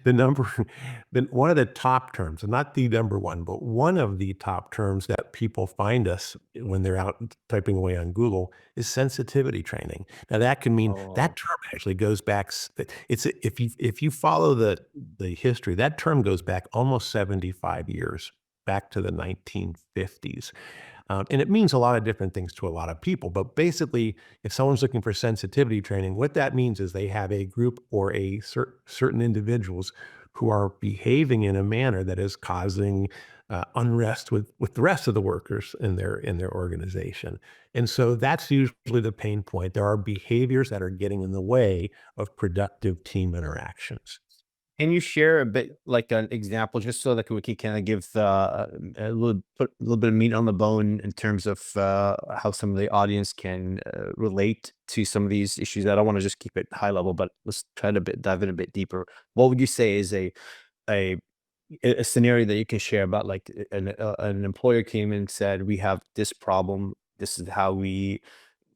the number then one of the top terms, and not the number one, but one of the top terms that people find us when they're out typing away on Google is sensitivity training. Now that can mean Oh, that term actually goes back it's if you follow the history, that term goes back almost 75 years, back to the 1950s. And it means a lot of different things to a lot of people. But basically, if someone's looking for sensitivity training, what that means is they have a group or a certain individuals who are behaving in a manner that is causing unrest with the rest of the workers in their organization. And so that's usually the pain point. There are behaviors that are getting in the way of productive team interactions. can you share a bit like an example just so that we can kind of give a little put a little bit of meat on the bone in terms of how some of the audience can relate to some of these issues? I don't want to just keep it high level, but let's try to dive in a bit deeper. What would you say is a a scenario that you can share about like an employer came and said, we have this problem. This is how we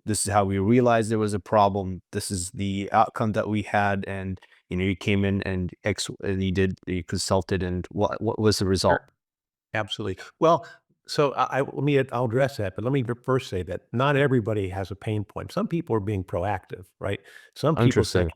realized there was a problem. This is the outcome that we had. And, you came in and and you consulted and what was the Sure. result? Absolutely. Well, so I'll address that, but let me first say that not everybody has a pain point. Some people are being proactive, right? Some people say Interesting.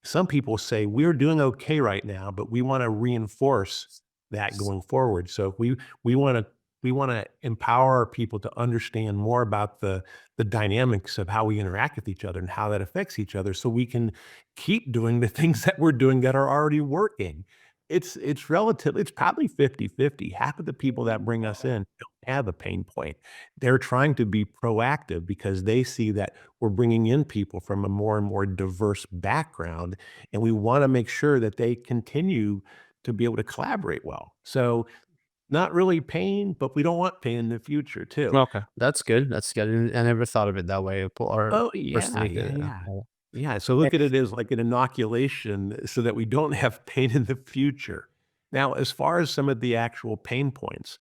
some people say we're doing okay right now, but we want to reinforce that going forward. So we want to we want to empower our people to understand more about the dynamics of how we interact with each other and how that affects each other so we can keep doing the things that we're doing that are already working. It's probably 50-50. Half of the people that bring us in don't have a pain point. They're trying to be proactive because they see that we're bringing in people from a more and more diverse background, and we wanna make sure that they continue to be able to collaborate well. So, not really pain, but we don't want pain in the future too. Okay, that's good. That's good. I never thought of it that way. Or Oh, yeah, personally, yeah, yeah. uh, Yeah, so eh, look at it as like an inoculation so that we don't have pain in the future. Now, as far as some of the actual pain points,